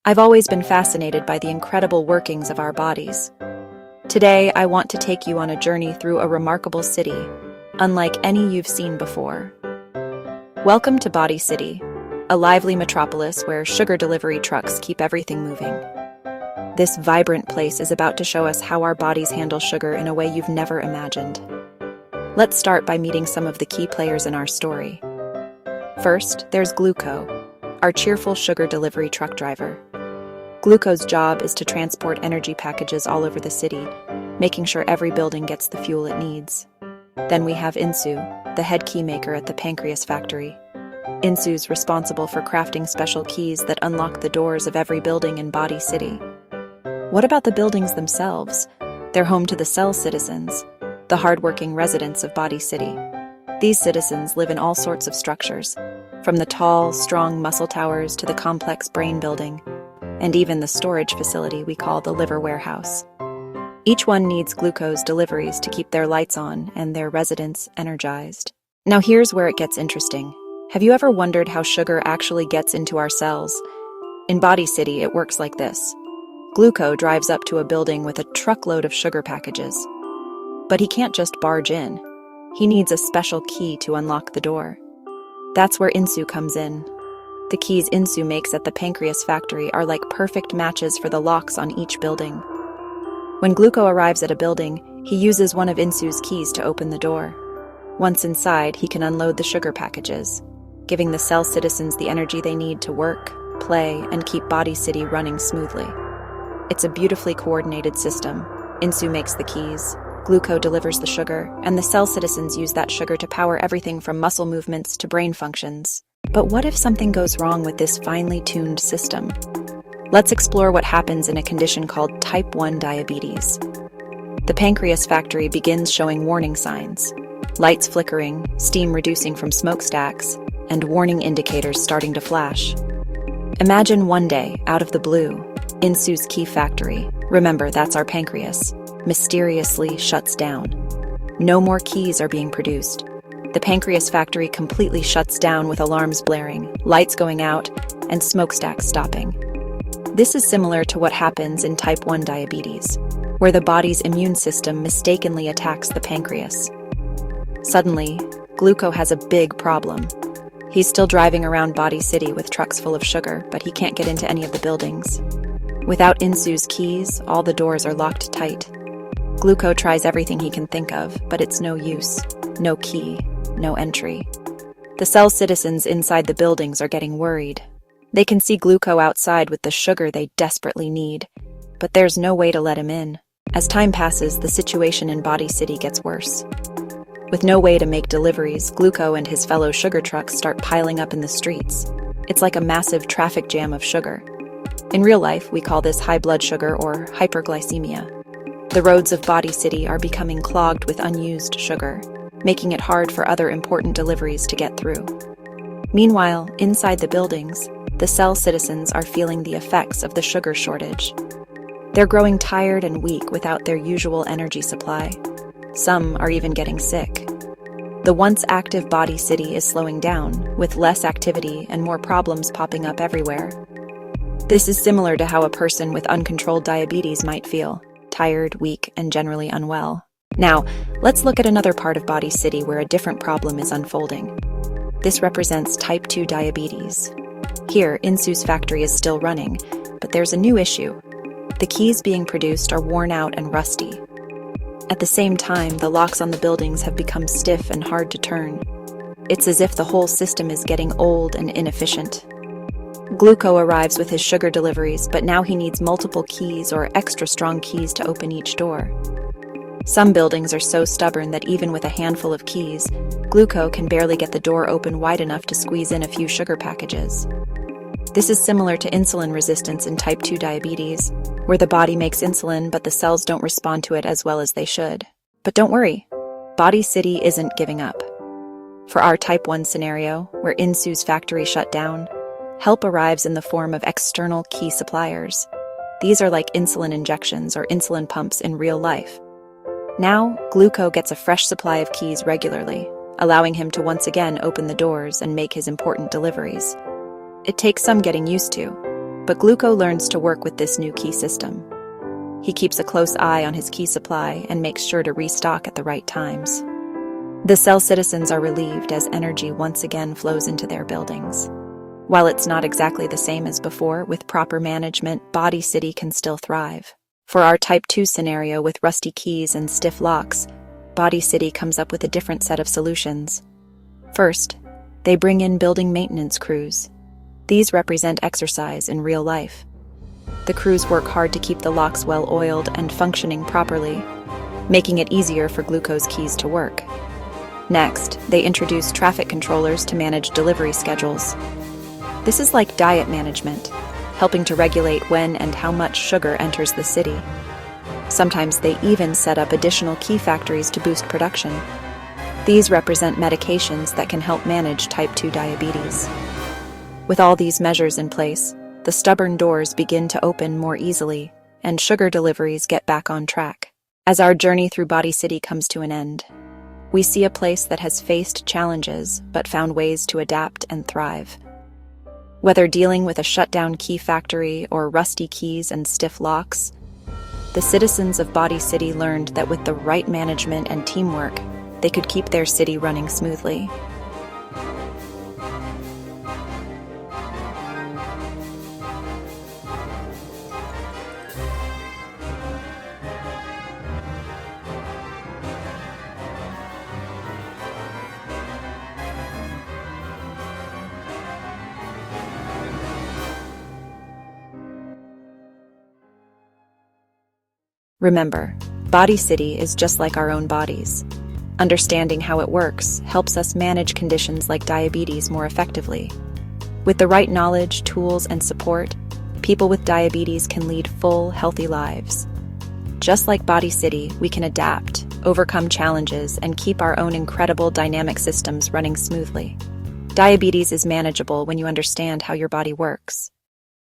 I've always been fascinated by the incredible workings of our bodies. Today, I want to take you on a journey through a remarkable city, unlike any you've seen before. Welcome to Body City, a lively metropolis where sugar delivery trucks keep everything moving. This vibrant place is about to show us how our bodies handle sugar in a way you've never imagined. Let's start by meeting some of the key players in our story. First, there's Gluco, our cheerful sugar delivery truck driver. Gluco's job is to transport energy packages all over the city, making sure every building gets the fuel it needs. Then we have Insu, the head key maker at the pancreas factory. Insu's responsible for crafting special keys that unlock the doors of every building in Body City. What about the buildings themselves? They're home to the cell citizens, the hardworking residents of Body City. These citizens live in all sorts of structures, from the tall, strong muscle towers to the complex brain building, and even the storage facility we call the liver warehouse. Each one needs glucose deliveries to keep their lights on and their residents energized. Now here's where it gets interesting. Have you ever wondered how sugar actually gets into our cells? In Body City, it works like this. Gluco drives up to a building with a truckload of sugar packages. But he can't just barge in. He needs a special key to unlock the door. That's where Insu comes in. The keys Insu makes at the pancreas factory are like perfect matches for the locks on each building. When Gluco arrives at a building, he uses one of Insu's keys to open the door. Once inside, he can unload the sugar packages, giving the cell citizens the energy they need to work, play, and keep Body City running smoothly. It's a beautifully coordinated system. Insu makes the keys, Gluco delivers the sugar, and the cell citizens use that sugar to power everything from muscle movements to brain functions. But what if something goes wrong with this finely tuned system? Let's explore what happens in a condition called type 1 diabetes. The pancreas factory begins showing warning signs: lights flickering, steam reducing from smokestacks, and warning indicators starting to flash. Imagine one day, out of the blue, Insu's key factory, remember that's our pancreas, mysteriously shuts down. No more keys are being produced. The pancreas factory completely shuts down with alarms blaring, lights going out, and smokestacks stopping. This is similar to what happens in type 1 diabetes, where the body's immune system mistakenly attacks the pancreas. Suddenly, Gluco has a big problem. He's still driving around Body City with trucks full of sugar, but he can't get into any of the buildings. Without Insu's keys, all the doors are locked tight. Gluco tries everything he can think of, but it's no use. No key, no entry. The cell citizens inside the buildings are getting worried. They can see Gluco outside with the sugar they desperately need, but there's no way to let him in. As time passes, the situation in Body City gets worse. With no way to make deliveries, Gluco and his fellow sugar trucks start piling up in the streets. It's like a massive traffic jam of sugar. In real life, we call this high blood sugar or hyperglycemia. The roads of Body City are becoming clogged with unused sugar, making it hard for other important deliveries to get through. Meanwhile, inside the buildings, the cell citizens are feeling the effects of the sugar shortage. They're growing tired and weak without their usual energy supply. Some are even getting sick. The once active Body City is slowing down, with less activity and more problems popping up everywhere. This is similar to how a person with uncontrolled diabetes might feel: tired, weak, and generally unwell. Now, let's look at another part of Body City where a different problem is unfolding. This represents type 2 diabetes. Here, Insu's factory is still running, but there's a new issue. The keys being produced are worn out and rusty. At the same time, the locks on the buildings have become stiff and hard to turn. It's as if the whole system is getting old and inefficient. Gluco arrives with his sugar deliveries, but now he needs multiple keys or extra strong keys to open each door. Some buildings are so stubborn that even with a handful of keys, Gluco can barely get the door open wide enough to squeeze in a few sugar packages. This is similar to insulin resistance in type 2 diabetes, where the body makes insulin but the cells don't respond to it as well as they should. But don't worry, Body City isn't giving up. For our type 1 scenario, where Insu's factory shut down, help arrives in the form of external key suppliers. These are like insulin injections or insulin pumps in real life. Now, Gluco gets a fresh supply of keys regularly, allowing him to once again open the doors and make his important deliveries. It takes some getting used to, But Gluco learns to work with this new key system. He keeps a close eye on his key supply and makes sure to restock at the right times. The cell citizens are relieved as energy once again flows into their buildings. While it's not exactly the same as before, with proper management, Body City can still thrive. For our Type 2 scenario with rusty keys and stiff locks, Body City comes up with a different set of solutions. First, they bring in building maintenance crews. These represent exercise in real life. The crews work hard to keep the locks well-oiled and functioning properly, making it easier for Gluco's keys to work. Next, they introduce traffic controllers to manage delivery schedules. This is like diet management, helping to regulate when and how much sugar enters the city. Sometimes they even set up additional key factories to boost production. These represent medications that can help manage type 2 diabetes. With all these measures in place, the stubborn doors begin to open more easily, and sugar deliveries get back on track. As our journey through Body City comes to an end, we see a place that has faced challenges but found ways to adapt and thrive. Whether dealing with a shutdown key factory or rusty keys and stiff locks, the citizens of Body City learned that with the right management and teamwork, they could keep their city running smoothly. Remember, Body City is just like our own bodies. Understanding how it works helps us manage conditions like diabetes more effectively. With the right knowledge, tools, and support, people with diabetes can lead full, healthy lives. Just like Body City, we can adapt, overcome challenges, and keep our own incredible dynamic systems running smoothly. Diabetes is manageable when you understand how your body works.